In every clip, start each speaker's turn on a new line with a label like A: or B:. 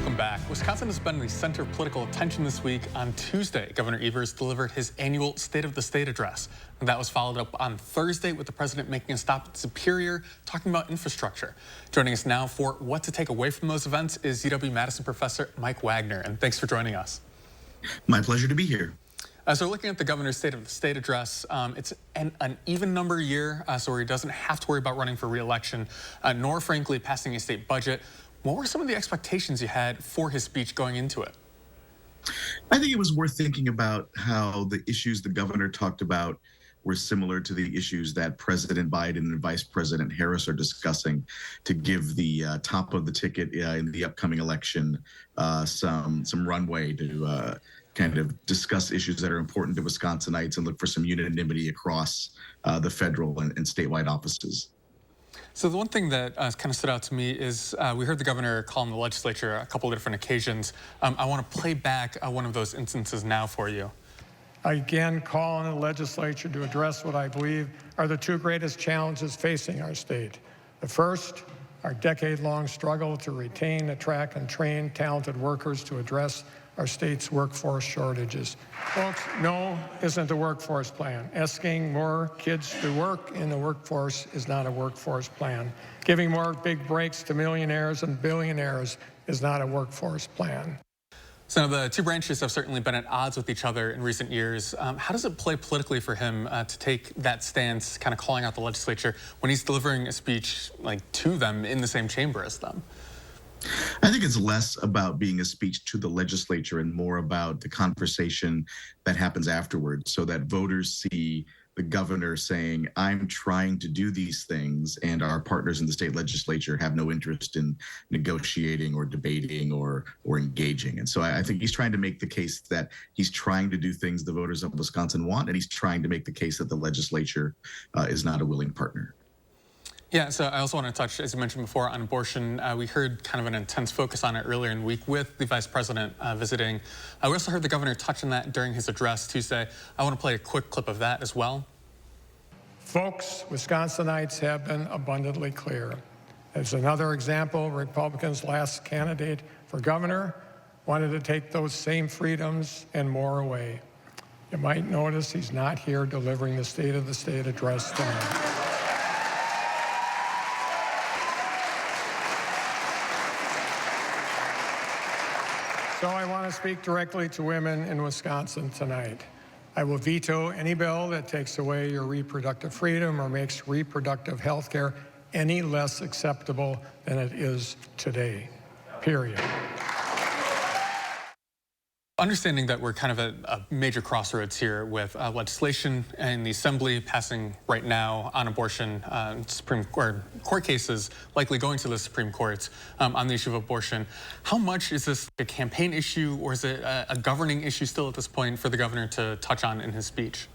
A: Welcome back. Wisconsin has been in the center of political attention this week. On Tuesday, Governor Evers delivered his annual State of the State address. And that was followed up on Thursday with the president making a stop at Superior, talking about infrastructure. Joining us now for what to take away from those events is UW-Madison professor Mike Wagner. And thanks for joining us.
B: My pleasure to be here.
A: So looking at the governor's State of the State address, it's an even number year, so he doesn't have to worry about running for re-election, nor frankly passing a state budget. What were some of the expectations you had for his speech going into it?
B: I think it was worth thinking about how the issues the governor talked about were similar to the issues that President Biden and Vice President Harris are discussing to give the top of the ticket in the upcoming election some runway to kind of discuss issues that are important to Wisconsinites and look for some unanimity across the federal and statewide offices.
A: So the one thing that kind of stood out to me is we heard the governor call in the legislature a couple of different occasions. I want to play back one of those instances now for you.
C: I again call on the legislature to address what I believe are the two greatest challenges facing our state. The first, our decade-long struggle to retain, attract, and train talented workers to address our state's workforce shortages. Folks, no isn't a workforce plan. Asking more kids to work in the workforce is not a workforce plan. Giving more big breaks to millionaires and billionaires is not a workforce plan.
A: So the two branches have certainly been at odds with each other in recent years. How does it play politically for him to take that stance, kind of calling out the legislature when he's delivering a speech to them in the same chamber as them?
B: I think it's less about being a speech to the legislature and more about the conversation that happens afterwards, so that voters see the governor saying, I'm trying to do these things, and our partners in the state legislature have no interest in negotiating or debating or engaging. And so I think he's trying to make the case that he's trying to do things the voters of Wisconsin want, and he's trying to make the case that the legislature is not a willing partner.
A: Yeah, so I also want to touch, as you mentioned before, on abortion. We heard kind of an intense focus on it earlier in the week with the vice president visiting. We also heard the governor touch on that during his address Tuesday. I want to play a quick clip of that as well.
C: Folks, Wisconsinites have been abundantly clear. As another example, Republicans' last candidate for governor wanted to take those same freedoms and more away. You might notice he's not here delivering the State of the State address tonight. So I want to speak directly to women in Wisconsin tonight. I will veto any bill that takes away your reproductive freedom or makes reproductive health care any less acceptable than it is today, period.
A: Understanding that we're kind of at a major crossroads here with legislation in the Assembly passing right now on abortion, Supreme Court cases likely going to the Supreme Court on the issue of abortion. How much is this a campaign issue, or is it a governing issue still at this point for the governor to touch on in his speech?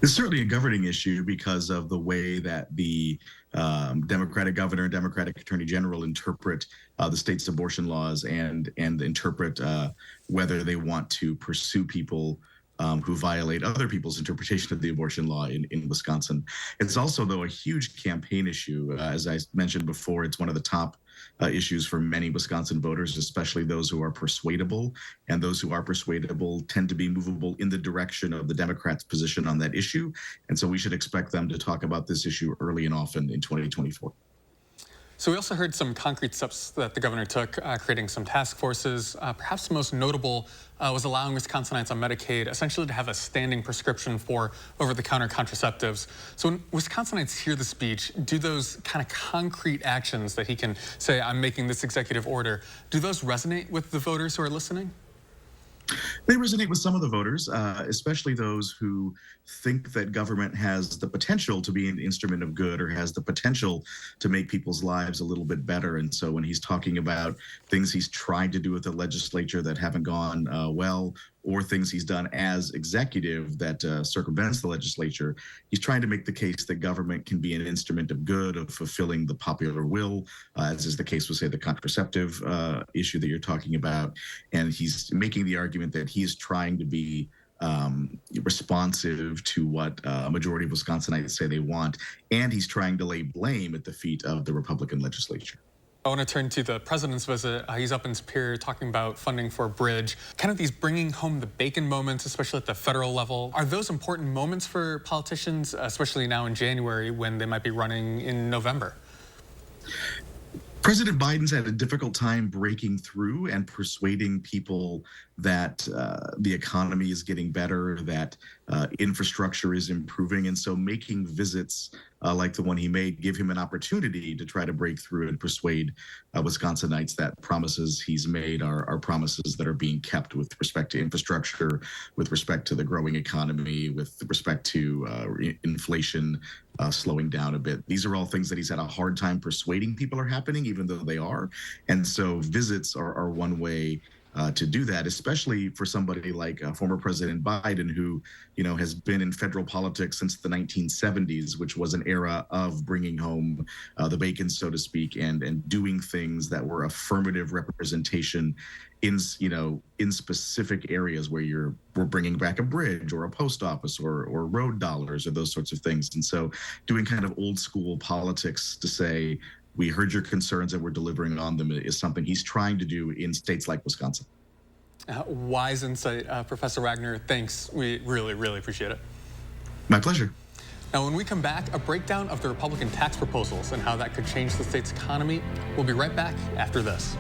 B: It's certainly a governing issue because of the way that the Democratic governor and Democratic attorney general interpret the state's abortion laws and interpret whether they want to pursue people who violate other people's interpretation of the abortion law in Wisconsin. It's also, though, a huge campaign issue. As I mentioned before, it's one of the top issues for many Wisconsin voters, especially those who are persuadable. And those who are persuadable tend to be movable in the direction of the Democrats' position on that issue. And so we should expect them to talk about this issue early and often in 2024.
A: So we also heard some concrete steps that the governor took, creating some task forces. Perhaps the most notable was allowing Wisconsinites on Medicaid essentially to have a standing prescription for over-the-counter contraceptives. So when Wisconsinites hear the speech, do those kind of concrete actions that he can say, I'm making this executive order, do those resonate with the voters who are listening?
B: They resonate with some of the voters, especially those who think that government has the potential to be an instrument of good or has the potential to make people's lives a little bit better. And so when he's talking about things he's tried to do with the legislature that haven't gone well, or things he's done as executive that circumvents the legislature, he's trying to make the case that government can be an instrument of good, of fulfilling the popular will, as is the case with, say, the contraceptive issue that you're talking about. And he's making the argument that he is trying to be responsive to what a majority of Wisconsinites say they want, and he's trying to lay blame at the feet of the Republican legislature.
A: I want to turn to the president's visit. He's up in Superior talking about funding for a bridge. Kind of these bringing home the bacon moments, especially at the federal level. Are those important moments for politicians, especially now in January when they might be running in November?
B: President Biden's had a difficult time breaking through and persuading people that the economy is getting better, that infrastructure is improving. And so making visits like the one he made give him an opportunity to try to break through and persuade Wisconsinites that promises he's made are promises that are being kept with respect to infrastructure, with respect to the growing economy, with respect to inflation slowing down a bit. These are all things that he's had a hard time persuading people are happening, even though they are. And so visits are one way to do that, especially for somebody like former President Biden, who, has been in federal politics since the 1970s, which was an era of bringing home the bacon, so to speak, and doing things that were affirmative representation in specific areas where we're bringing back a bridge or a post office or road dollars or those sorts of things. And so doing kind of old school politics to say, we heard your concerns and we're delivering on them is something he's trying to do in states like Wisconsin.
A: Wise insight, Professor Wagner. Thanks. We really, really appreciate it.
B: My pleasure.
A: Now, when we come back, a breakdown of the Republican tax proposals and how that could change the state's economy. We'll be right back after this.